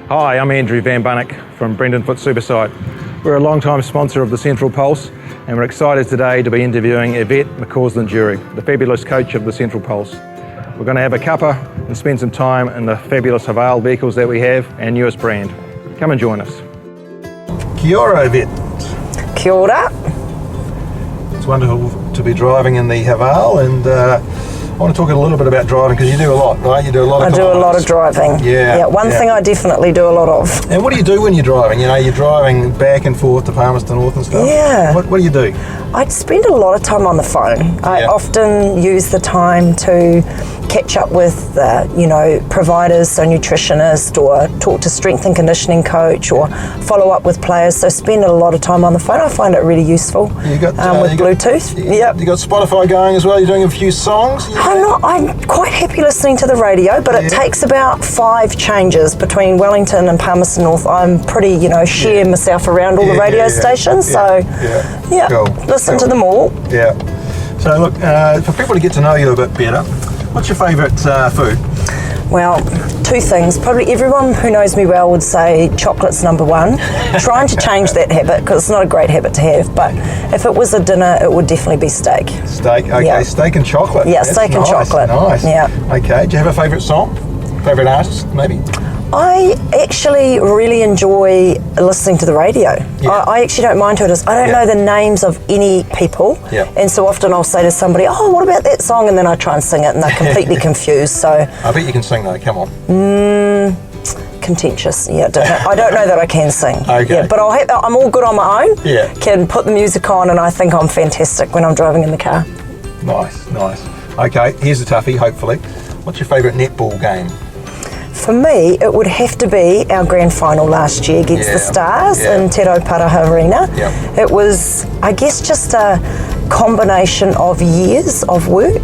Hi, I'm Andrew Van Bunnock from Brendan Foot Supersite. We're a long-time sponsor of the Central Pulse, and we're excited today to be interviewing Yvette McCausland-Durie, the fabulous coach of the Central Pulse. We're going to have a cuppa and spend some time in the fabulous Haval vehicles that we have, our newest brand. Come and join us. Kia ora, Yvette. Kia ora. It's wonderful to be driving in the Haval, and I want to talk a little bit about driving because you do a lot, right? You do a lot of I do a lot of driving. One thing I definitely do a lot of. And what do you do when you're driving? You know, you're driving back and forth to Palmerston North and stuff. Yeah. What do you do? I spend a lot of time on the phone. I often use the time to catch up with, providers, so nutritionist, or talk to strength and conditioning coach, or follow up with players. So spend a lot of time on the phone. I find it really useful. You got with Bluetooth. You got Spotify going as well. You're doing a few songs. I'm quite happy listening to the radio, but it takes about 5 changes between Wellington and Palmerston North. I'm pretty, share myself around all the radio stations. Cool. Listen to them all. Yeah. So look, for people to get to know you a bit better, what's your favourite food? Well, 2 things. Probably everyone who knows me well would say chocolate's number 1. Trying to change that habit because it's not a great habit to have, but if it was a dinner, it would definitely be steak. Steak, okay. Yeah. Steak and chocolate. Yeah, steak and chocolate. Nice. Yeah. Okay, do you have a favourite song? Favourite artist, maybe? I actually really enjoy listening to the radio. Yeah. I actually don't mind who it is. I don't know the names of any people, and so often I'll say to somebody, "Oh, what about that song?" and then I try and sing it, and they're completely confused. So I bet you can sing though. Come on. Contentious. Yeah, I don't know that I can sing. Okay. Yeah, but I'm all good on my own. Yeah. Can put the music on, and I think I'm fantastic when I'm driving in the car. Nice. Okay, here's a toughie. Hopefully, what's your favourite netball game? For me, it would have to be our grand final last year against the Stars in Te Paraha Arena. Yeah. It was, I guess, just a combination of years of work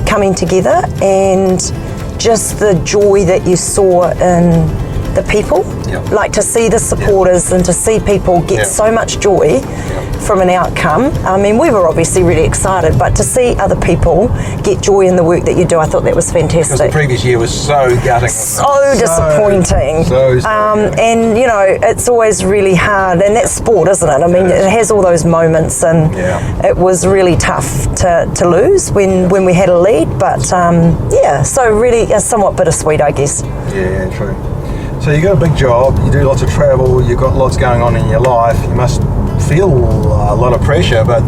coming together and just the joy that you saw in the people. Like to see the supporters and to see people get so much joy from an outcome. I mean, we were obviously really excited, but to see other people get joy in the work that you do, I thought that was fantastic. Because the previous year was so gutting. So disappointing. And, it's always really hard, and that's sport, isn't it? I mean, it has all those moments, and it was really tough to lose when we had a lead, but so really somewhat bittersweet, I guess. Yeah, true. So you got a big job, you do lots of travel, you've got lots going on in your life, you must feel a lot of pressure, but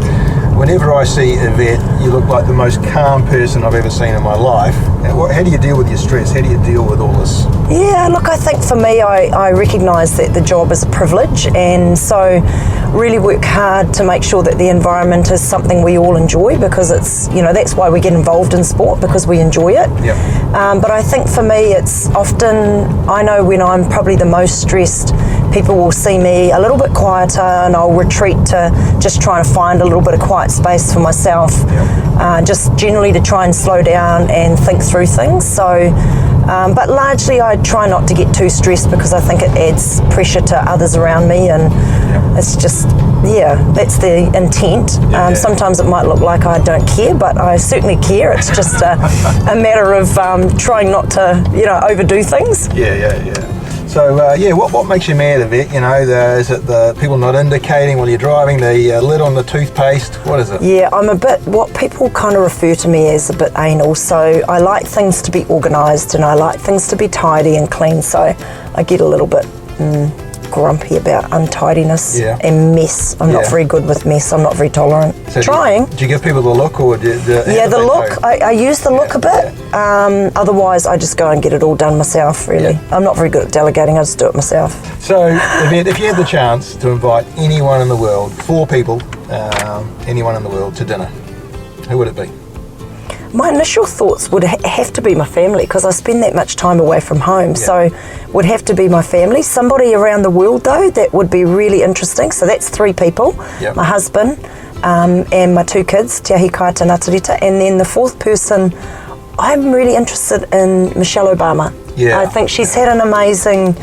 whenever I see Yvette, you look like the most calm person I've ever seen in my life. How do you deal with your stress? How do you deal with all this? Yeah, look, I think for me, I recognise that the job is a privilege, and so really work hard to make sure that the environment is something we all enjoy, because it's, that's why we get involved in sport, because we enjoy it. But I think for me, it's often, I know when I'm probably the most stressed, people will see me a little bit quieter, and I'll retreat to just trying to find a little bit of quiet space for myself, just generally to try and slow down and think through things. So, but largely I try not to get too stressed, because I think it adds pressure to others around me, and it's just, that's the intent. Sometimes it might look like I don't care, but I certainly care. It's just a matter of trying not to, overdo things. So, what makes you mad, Yvette? Is it the people not indicating while you're driving, the lid on the toothpaste? What is it? Yeah, I'm a bit, what people kind of refer to me as a bit anal. So I like things to be organised, and I like things to be tidy and clean. So I get a little bit grumpy about untidiness and mess. I'm not very good with mess. I'm not very tolerant. So trying. Do you give people the look, or do the look? I use the look a bit. Otherwise, I just go and get it all done myself. Really, I'm not very good at delegating. I just do it myself. So, Yvette, if you had the chance to invite anyone in the world, 4 people, anyone in the world to dinner, who would it be? My initial thoughts would have to be my family, because I spend that much time away from home. So would have to be my family. Somebody around the world, though, that would be really interesting. So that's 3 people. My husband and my 2 kids, Te Ahi Kaita Natarita. And then the 4th person, I'm really interested in Michelle Obama. I think she's had an amazing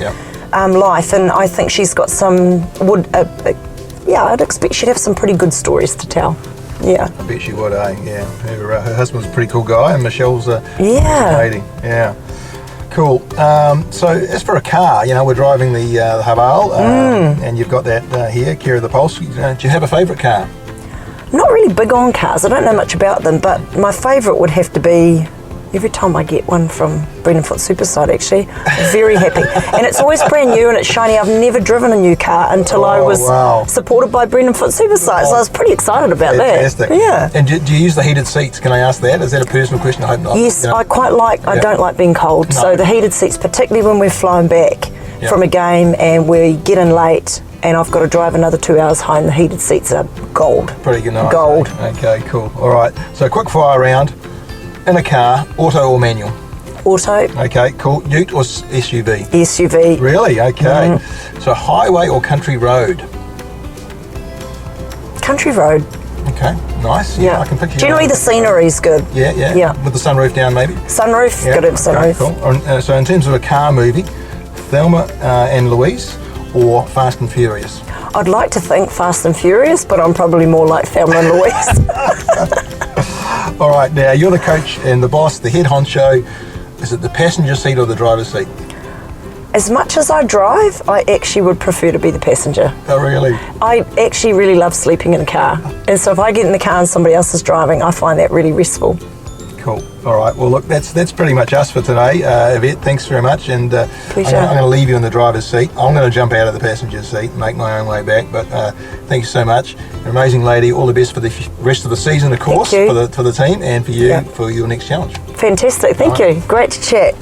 life, and I think she's got some, I'd expect she'd have some pretty good stories to tell. I bet she would, Her husband's a pretty cool guy, and Michelle's a lady. Cool. So as for a car, we're driving the Haval, and you've got that here, Care of the Pulse. Do you have a favourite car? I'm not really big on cars. I don't know much about them, but my favourite would have to be, every time I get one from Brendan Foot Superside, actually, I'm very happy. And it's always brand new and it's shiny. I've never driven a new car until I was supported by Brendan Foot Superside, so I was pretty excited about Fantastic. that. Yeah. And do you use the heated seats? Can I ask that? Is that a personal question? I hope not. Yes, I quite like, I don't like being cold, so the heated seats, particularly when we're flying back from a game and we get in late and I've got to drive another 2 hours home, the heated seats are gold. Pretty good, nice. Gold. Okay, cool. All right, so quick fire round. In a car, auto or manual? Auto. Okay, cool. Ute or SUV? SUV. Really? Okay. So highway or country road? Country road. Okay, nice. Yeah. I can picture Generally the scenery's good. Yeah. With the sunroof down, maybe? Sunroof, got to have sunroof. Cool. So in terms of a car movie, Thelma and Louise or Fast and Furious? I'd like to think Fast and Furious, but I'm probably more like Thelma and Louise. All right, now you're the coach and the boss, the head honcho. Is it the passenger seat or the driver's seat? As much as I drive, I actually would prefer to be the passenger. Oh, really? I actually really love sleeping in a car. And so if I get in the car and somebody else is driving, I find that really restful. Cool. All right. Well, look, that's pretty much us for today. Yvette, thanks very much. And Pleasure. I'm going to leave you in the driver's seat. I'm going to jump out of the passenger seat and make my own way back. But thank you so much. You're an amazing lady. All the best for the rest of the season, of course, for the team and for you for your next challenge. Fantastic. Thank you. Great to chat.